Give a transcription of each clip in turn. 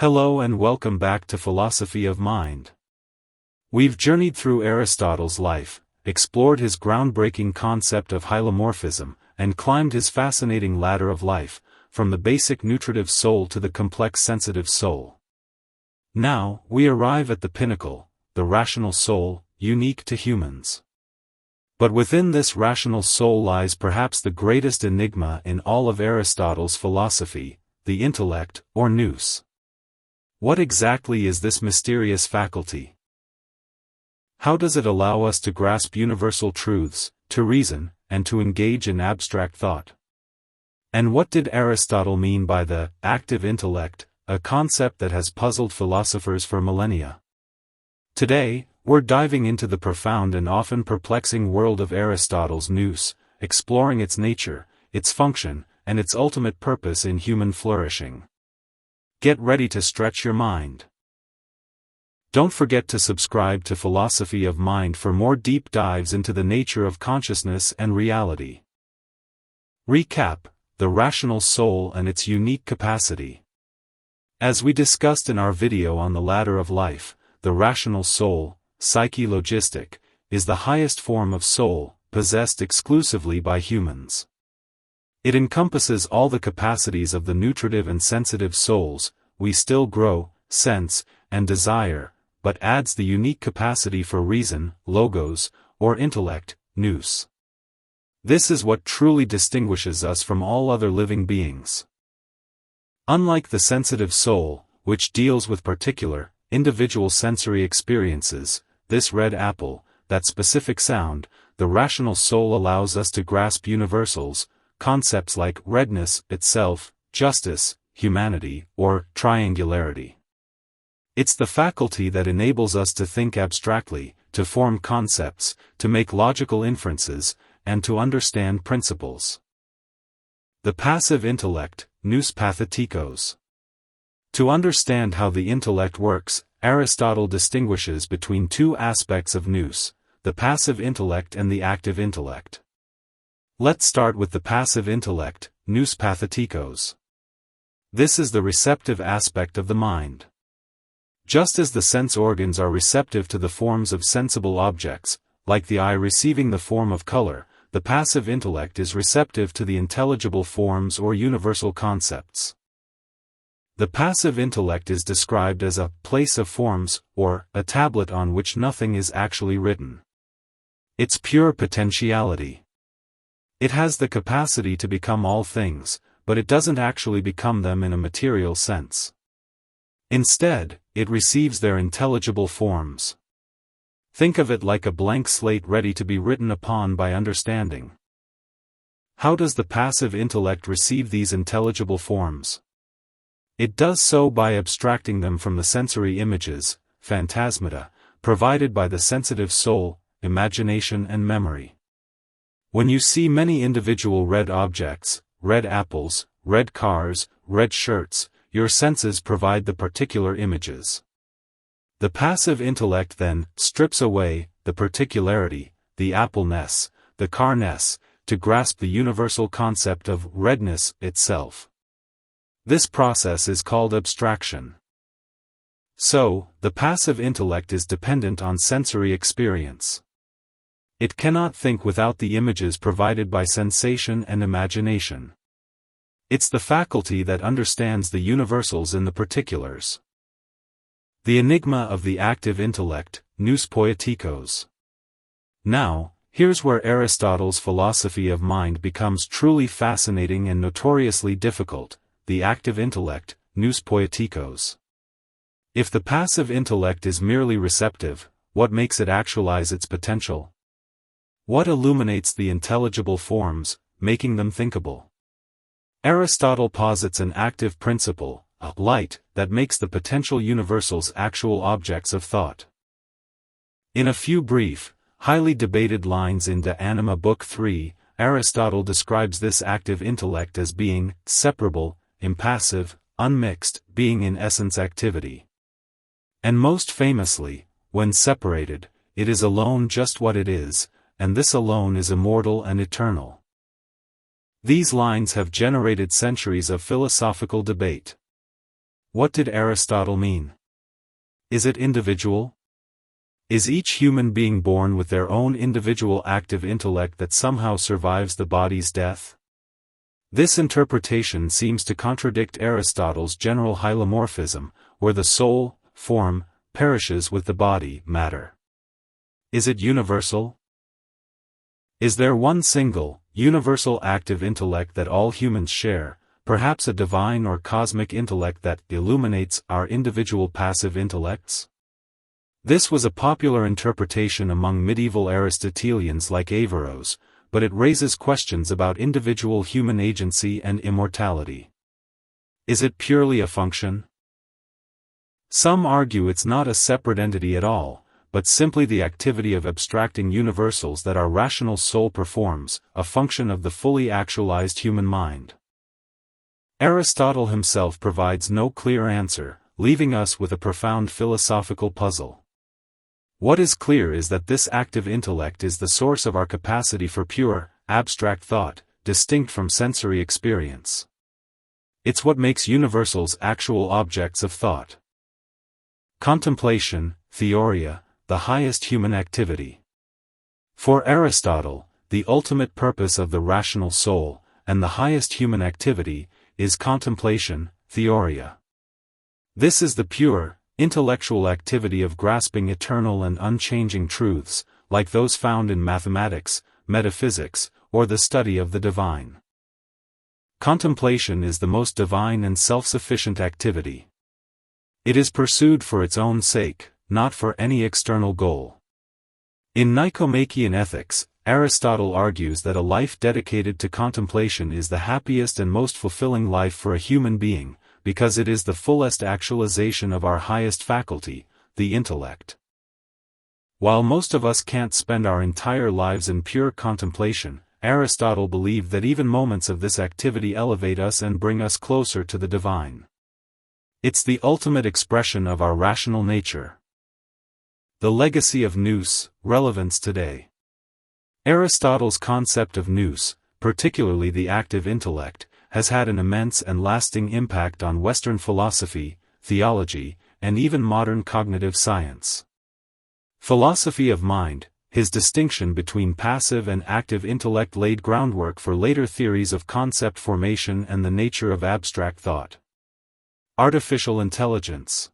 Hello and welcome back to Philosophy of Mind. We've journeyed through Aristotle's life, explored his groundbreaking concept of hylomorphism, and climbed his fascinating ladder of life, from the basic nutritive soul to the complex sensitive soul. Now, we arrive at the pinnacle, the rational soul, unique to humans. But within this rational soul lies perhaps the greatest enigma in all of Aristotle's philosophy, the intellect, or Nous. What exactly is this mysterious faculty? How does it allow us to grasp universal truths, to reason, and to engage in abstract thought? And what did Aristotle mean by the active intellect, a concept that has puzzled philosophers for millennia? Today, we're diving into the profound and often perplexing world of Aristotle's Nous, exploring its nature, its function, and its ultimate purpose in human flourishing. Get ready to stretch your mind. Don't forget to subscribe to Philosophy of Mind for more deep dives into the nature of consciousness and reality. Recap: the rational soul and its unique capacity. As we discussed in our video on the ladder of life, the rational soul, psyche logistic, is the highest form of soul, possessed exclusively by humans. It encompasses all the capacities of the nutritive and sensitive souls. We still grow, sense, and desire, but adds the unique capacity for reason, logos, or intellect, Nous. This is what truly distinguishes us from all other living beings. Unlike the sensitive soul, which deals with particular, individual sensory experiences, this red apple, that specific sound, the rational soul allows us to grasp universals, concepts like redness itself, justice, humanity, or triangularity. It's the faculty that enables us to think abstractly, to form concepts, to make logical inferences, and to understand principles. The passive intellect, Nous Pathetikos. To understand how the intellect works, Aristotle distinguishes between two aspects of Nous, the passive intellect and the active intellect. Let's start with the passive intellect, Nous Pathetikos. This is the receptive aspect of the mind. Just as the sense organs are receptive to the forms of sensible objects, like the eye receiving the form of color, the passive intellect is receptive to the intelligible forms or universal concepts. The passive intellect is described as a place of forms, or a tablet on which nothing is actually written. It's pure potentiality. It has the capacity to become all things, but it doesn't actually become them in a material sense. Instead, it receives their intelligible forms. Think of it like a blank slate ready to be written upon by understanding. How does the passive intellect receive these intelligible forms? It does so by abstracting them from the sensory images, phantasmata, provided by the sensitive soul, imagination and memory. When you see many individual red objects, red apples, red cars, red shirts, your senses provide the particular images. The passive intellect then strips away the particularity, the apple-ness, the car-ness, to grasp the universal concept of redness itself. This process is called abstraction. So, the passive intellect is dependent on sensory experience. It cannot think without the images provided by sensation and imagination. It's the faculty that understands the universals in the particulars. The enigma of the active intellect, Nous Poietikos. Now, here's where Aristotle's philosophy of mind becomes truly fascinating and notoriously difficult, the active intellect, Nous Poietikos. If the passive intellect is merely receptive, what makes it actualize its potential? What illuminates the intelligible forms, making them thinkable? Aristotle posits an active principle, a light, that makes the potential universals actual objects of thought. In a few brief, highly debated lines in De Anima Book 3, Aristotle describes this active intellect as being separable, impassive, unmixed, being in essence activity. And most famously, when separated, it is alone just what it is, and this alone is immortal and eternal. These lines have generated centuries of philosophical debate. What did Aristotle mean? Is it individual? Is each human being born with their own individual active intellect that somehow survives the body's death? This interpretation seems to contradict Aristotle's general hylomorphism, where the soul, form, perishes with the body, matter. Is it universal? Is there one single, universal active intellect that all humans share, perhaps a divine or cosmic intellect that illuminates our individual passive intellects? This was a popular interpretation among medieval Aristotelians like Averroes, but it raises questions about individual human agency and immortality. Is it purely a function? Some argue it's not a separate entity at all, but simply the activity of abstracting universals that our rational soul performs, a function of the fully actualized human mind. Aristotle himself provides no clear answer, leaving us with a profound philosophical puzzle. What is clear is that this active intellect is the source of our capacity for pure, abstract thought, distinct from sensory experience. It's what makes universals actual objects of thought. Contemplation, Theoria, the highest human activity. For Aristotle, the ultimate purpose of the rational soul, and the highest human activity, is contemplation, Theoria. This is the pure, intellectual activity of grasping eternal and unchanging truths, like those found in mathematics, metaphysics, or the study of the divine. Contemplation is the most divine and self-sufficient activity. It is pursued for its own sake, not for any external goal. In Nicomachean Ethics, Aristotle argues that a life dedicated to contemplation is the happiest and most fulfilling life for a human being, because it is the fullest actualization of our highest faculty, the intellect. While most of us can't spend our entire lives in pure contemplation, Aristotle believed that even moments of this activity elevate us and bring us closer to the divine. It's the ultimate expression of our rational nature. The legacy of Nous, relevance today. Aristotle's concept of Nous, particularly the active intellect, has had an immense and lasting impact on Western philosophy, theology, and even modern cognitive science. Philosophy of mind, his distinction between passive and active intellect laid groundwork for later theories of concept formation and the nature of abstract thought. Artificial intelligence.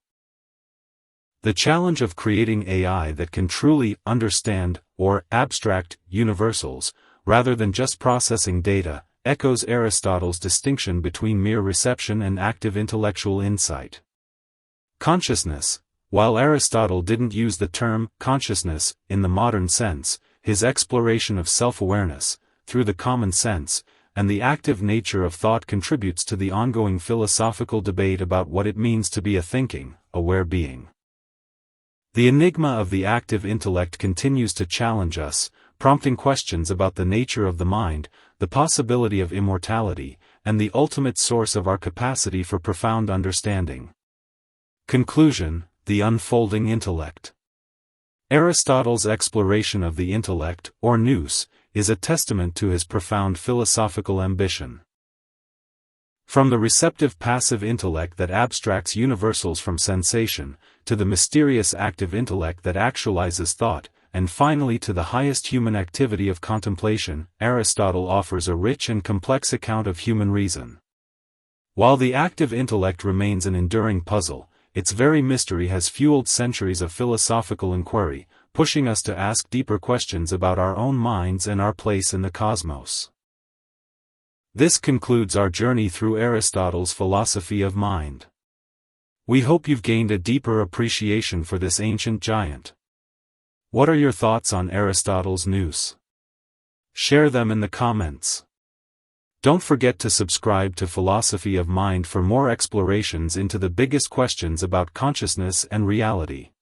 The challenge of creating AI that can truly understand, or abstract, universals, rather than just processing data, echoes Aristotle's distinction between mere reception and active intellectual insight. Consciousness. While Aristotle didn't use the term consciousness in the modern sense, his exploration of self-awareness, through the common sense, and the active nature of thought contributes to the ongoing philosophical debate about what it means to be a thinking, aware being. The enigma of the active intellect continues to challenge us, prompting questions about the nature of the mind, the possibility of immortality, and the ultimate source of our capacity for profound understanding. Conclusion: the unfolding intellect. Aristotle's exploration of the intellect, or nous, is a testament to his profound philosophical ambition. From the receptive passive intellect that abstracts universals from sensation, to the mysterious active intellect that actualizes thought, and finally to the highest human activity of contemplation, Aristotle offers a rich and complex account of human reason. While the active intellect remains an enduring puzzle, its very mystery has fueled centuries of philosophical inquiry, pushing us to ask deeper questions about our own minds and our place in the cosmos. This concludes our journey through Aristotle's philosophy of mind. We hope you've gained a deeper appreciation for this ancient giant. What are your thoughts on Aristotle's nous? Share them in the comments. Don't forget to subscribe to Philosophy of Mind for more explorations into the biggest questions about consciousness and reality.